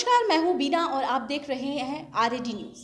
नमस्कार, मैं हूं बीना और आप देख रहे हैं आरएडी न्यूज।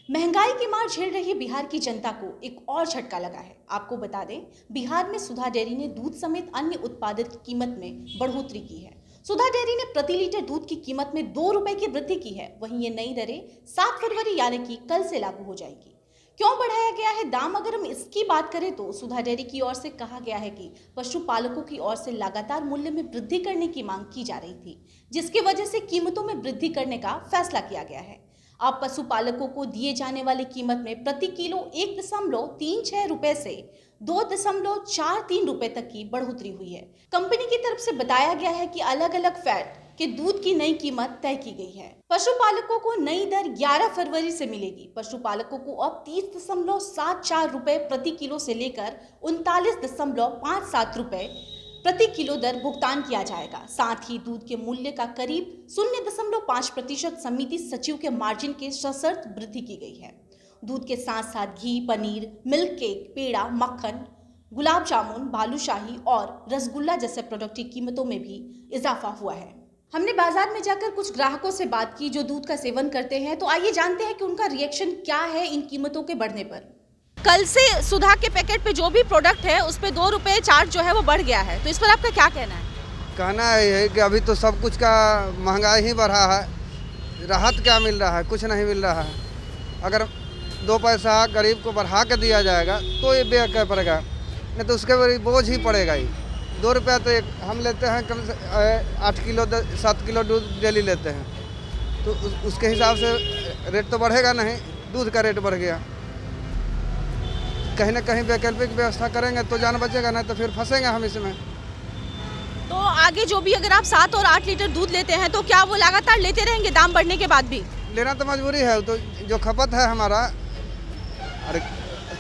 महंगाई की मार झेल रही बिहार की जनता को एक और झटका लगा है। आपको बता दें, बिहार में सुधा डेयरी ने दूध समेत अन्य उत्पादित कीमत में बढ़ोतरी की है। सुधा डेयरी ने प्रति लीटर दूध की कीमत में 2 रुपए की वृद्धि की है। वहीं ये नई दरें 7 फरवरी यानी कि कल से लागू हो जाएगी। क्यों बढ़ाया गया है दाम, अगर हम इसकी बात करें तो सुधा डेयरी की ओर से कहा गया है कि पशुपालकों की ओर से लगातार मूल्य में वृद्धि करने की मांग की जा रही थी, जिसकी वजह से कीमतों में वृद्धि करने का फैसला किया गया है। अब पशुपालकों को दिए जाने वाली कीमत में प्रति किलो 1.36 रुपए से 2.43 रुपए तक की बढ़ोतरी हुई है। कंपनी की तरफ से बताया गया है कि अलग अलग फैट के दूध की नई कीमत तय की गई है। पशुपालकों को नई दर 11 फरवरी से मिलेगी। पशुपालकों को अब 30.74 रुपए प्रति किलो से लेकर 39.57 रुपए प्रति किलो दर भुगतान किया जाएगा। साथ ही दूध के मूल्य का करीब 0.5% समिति सचिव के मार्जिन के सशर्त वृद्धि की गई है। दूध के साथ साथ घी, पनीर, मिल्क केक, पेड़ा, मक्खन, गुलाब जामुन, बालूशाही और रसगुल्ला जैसे प्रोडक्ट की कीमतों में भी इजाफा हुआ है। हमने बाजार में जाकर कुछ ग्राहकों से बात की जो दूध का सेवन करते हैं, तो आइए जानते हैं कि उनका रिएक्शन क्या है इन कीमतों के बढ़ने पर। कल से सुधा के पैकेट पे जो भी प्रोडक्ट है उस पे 2 रुपए चार्ज जो है वो बढ़ गया है, तो इस पर आपका क्या कहना है? कहना है कि अभी तो सब कुछ का महंगाई ही बढ़ा है, राहत क्या मिल रहा है? कुछ नहीं मिल रहा है। अगर 2 पैसा गरीब को बढ़ा के दिया जाएगा तो ये बेहतर पड़ेगा, नहीं तो उसके ऊपर बोझ ही पड़ेगा ही। 2 रुपया तो हम लेते हैं कम से 8 किलो 7 किलो दूध डेली लेते हैं, तो उसके हिसाब से रेट तो बढ़ेगा नहीं, दूध का रेट बढ़ गया। कहीं ना कहीं वैकल्पिक व्यवस्था करेंगे तो जान बचेगा, नहीं तो फिर फंसेंगे हम इसमें। तो आगे जो भी अगर आप 7 और 8 लीटर दूध लेते हैं तो क्या वो लगातार लेते रहेंगे दाम बढ़ने के बाद भी? लेना तो मजबूरी है, तो जो खपत है हमारा, अरे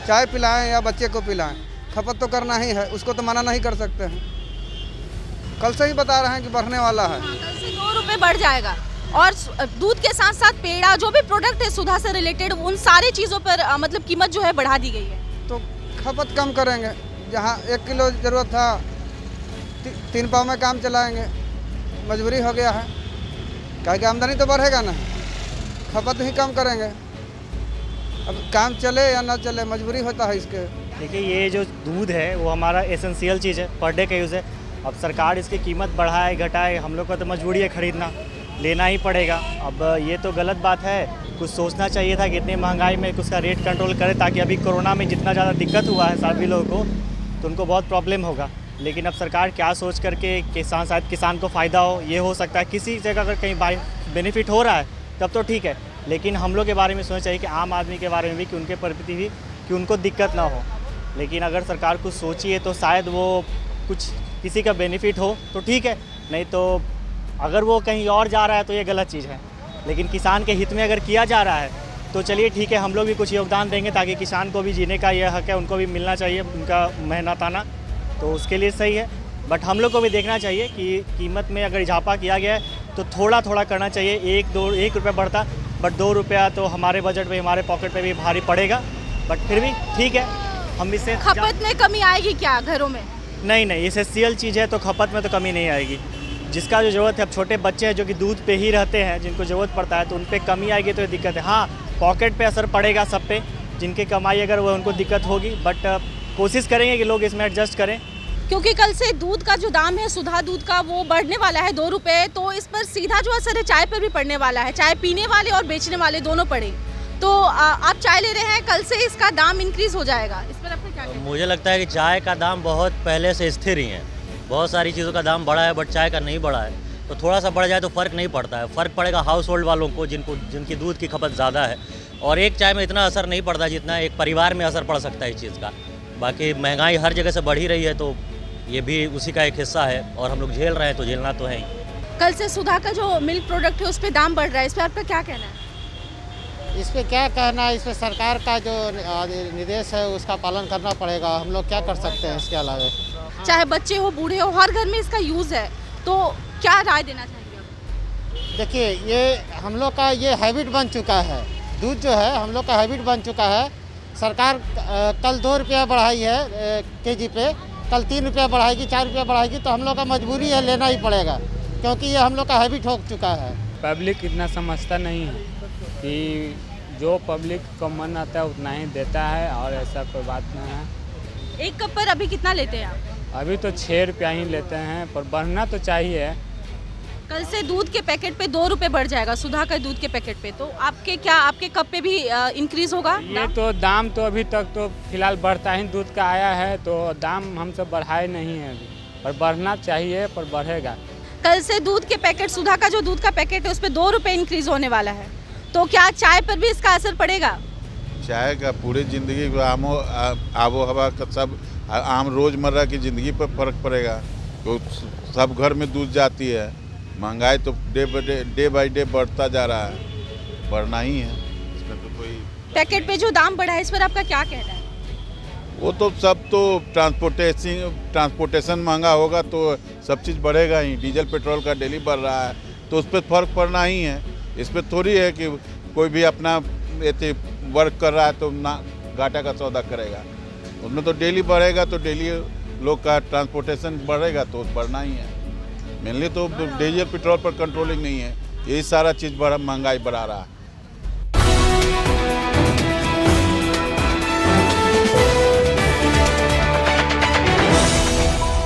चाय पिलाएं या बच्चे को पिलाएं, खपत तो करना ही है, उसको तो मना नहीं कर सकते हैं। कल से ही बता रहे हैं कि बढ़ने वाला है। कल से 2 रुपए बढ़ जाएगा। और दूध के साथ साथ पेड़ा, जो भी प्रोडक्ट है सुधा से रिलेटेड, उन सारी चीज़ों पर मतलब कीमत जो है बढ़ा दी गई है। तो खपत कम करेंगे, जहाँ 1 किलो ज़रूरत था 3 पाव में काम चलाएंगे, मजबूरी हो गया है। क्या कि आमदनी तो बढ़ेगा ना, खपत ही कम करेंगे। अब काम चले या ना चले, मजबूरी होता है इसके। देखिए, ये जो दूध है वो हमारा एसेंशियल चीज़ है, पर डे का यूज़ है। अब सरकार इसकी कीमत बढ़ाए घटाए, हम लोग का तो मजबूरी है, ख़रीदना लेना ही पड़ेगा। अब ये तो गलत बात है, कुछ सोचना चाहिए था कि इतनी महंगाई में उसका रेट कंट्रोल करे, ताकि अभी कोरोना में जितना ज़्यादा दिक्कत हुआ है सभी लोगों को, तो उनको बहुत प्रॉब्लम होगा। लेकिन अब सरकार क्या सोच करके शायद किसान को फ़ायदा हो, ये हो सकता है। किसी जगह अगर कहीं बेनिफिट हो रहा है तब तो ठीक है, लेकिन हम लोग के बारे में सोचना चाहिए कि आम आदमी के बारे में भी, कि उनके प्रति भी, कि उनको दिक्कत ना हो। लेकिन अगर सरकार कुछ सोचिए तो शायद वो कुछ किसी का बेनिफिट हो तो ठीक है, नहीं तो अगर वो कहीं और जा रहा है तो ये गलत चीज़ है। लेकिन किसान के हित में अगर किया जा रहा है तो चलिए ठीक है, हम लोग भी कुछ योगदान देंगे, ताकि किसान को भी जीने का ये हक है, उनको भी मिलना चाहिए उनका मेहनत आना, तो उसके लिए सही है। बट हम लोग को भी देखना चाहिए कि कीमत में अगर इजाफा किया गया है तो थोड़ा थोड़ा करना चाहिए। 1 रुपया बढ़ता, बट 2 रुपया तो हमारे बजट में, हमारे पॉकेट में भी भारी पड़ेगा। बट फिर भी ठीक है, हम इससे खपत में कमी आएगी क्या घरों में? नहीं, एसेंशियल चीज़ है तो खपत में तो कमी नहीं आएगी। जिसका जो ज़रूरत है, अब छोटे बच्चे हैं जो कि दूध पे ही रहते हैं, जिनको ज़रूरत पड़ता है, तो उन पे कमी आएगी तो ये दिक्कत है। हाँ, पॉकेट पे असर पड़ेगा सब पे, जिनकी कमाई अगर वो उनको दिक्कत होगी, बट कोशिश करेंगे कि लोग इसमें एडजस्ट करें। क्योंकि कल से दूध का जो दाम है सुधा दूध का वो बढ़ने वाला है 2 रुपए, तो इस पर सीधा जो असर है चाय पर भी पड़ने वाला है। चाय पीने वाले और बेचने वाले दोनों पड़े। तो आप चाय ले रहे हैं, कल से इसका दाम इंक्रीज हो जाएगा, इस पर आपका क्या कहना है? मुझे लगता है कि चाय का दाम बहुत पहले से स्थिर ही है। बहुत सारी चीज़ों का दाम बढ़ा है, बट चाय का नहीं बढ़ा है। तो थोड़ा सा बढ़ जाए तो फ़र्क नहीं पड़ता है। फ़र्क पड़ेगा हाउस होल्ड वालों को, जिनकी दूध की खपत ज़्यादा है। और एक चाय में इतना असर नहीं पड़ता जितना एक परिवार में असर पड़ सकता है इस चीज़ का। बाकी महंगाई हर जगह से बढ़ी रही है, तो ये भी उसी का एक हिस्सा है, और हम लोग झेल रहे हैं तो झेलना तो है ही। कल से सुधा का जो मिल्क प्रोडक्ट है उस पर दाम बढ़ रहा है, इस पर आपका क्या कहना है? इस पर क्या कहना है, इस पर सरकार का जो निर्देश है उसका पालन करना पड़ेगा। हम लोग क्या कर सकते हैं इसके अलावा? चाहे बच्चे हो, बूढ़े हो, हर घर में इसका यूज़ है, तो क्या राय देना चाहेंगे आप? देखिए, ये हम लोग का ये हैबिट बन चुका है। दूध जो है हम लोग का हैबिट बन चुका है। सरकार कल 2 रुपया बढ़ाई है केजी पे, कल 3 रुपया बढ़ाएगी, 4 रुपया बढ़ाएगी, तो हम लोग का मजबूरी है, लेना ही पड़ेगा, क्योंकि ये हम लोग का हैबिट हो चुका है। पब्लिक इतना समझता नहीं है कि जो पब्लिक को मन आता है उतना ही देता है, और ऐसा कोई बात नहीं है। एक कप पर अभी कितना लेते हैं आप? अभी तो 6 रुपया ही लेते हैं, पर बढ़ना तो चाहिए। कल से दूध के पैकेट पे 2 रुपए बढ़ जाएगा, सुधा के दूध के पैकेट पे, तो आपके कप पे भी इंक्रीज होगा ये दाम? तो दाम तो अभी तक तो फिलहाल बढ़ता ही दूध का आया है, तो दाम हम सब बढ़ाए नहीं है अभी, पर बढ़ना चाहिए, पर बढ़ेगा। कल से दूध के पैकेट, सुधा का जो दूध का पैकेट है उस पर 2 रुपए इंक्रीज होने वाला है, तो क्या चाय पर भी इसका असर पड़ेगा? चाय का पूरी ज़िंदगी आबो हवा का सब आम रोज़मर्रा की ज़िंदगी पर फर्क पड़ेगा। तो सब घर में दूध जाती है, महंगाई तो डे बाई डे बढ़ता जा रहा है, बढ़ना ही है, इसमें तो कोई। पैकेट पे जो दाम बढ़ा है इस पर आपका क्या कहना है? वो तो सब तो ट्रांसपोर्टेशन महंगा होगा तो सब चीज़ बढ़ेगा ही। डीजल पेट्रोल का डेली बढ़ रहा है तो उस पर फर्क पड़ना ही है। इस पर थोड़ी है कि कोई भी अपना वर्क कर रहा है तो ना घाटा का सौदा करेगा, उसमें तो डेली बढ़ेगा, तो डेली लोग का ट्रांसपोर्टेशन बढ़ेगा तो बढ़ना ही है। मेनली तो डीजल पेट्रोल पर कंट्रोलिंग नहीं है, यही सारा चीज़ महंगाई बढ़ा रहा है।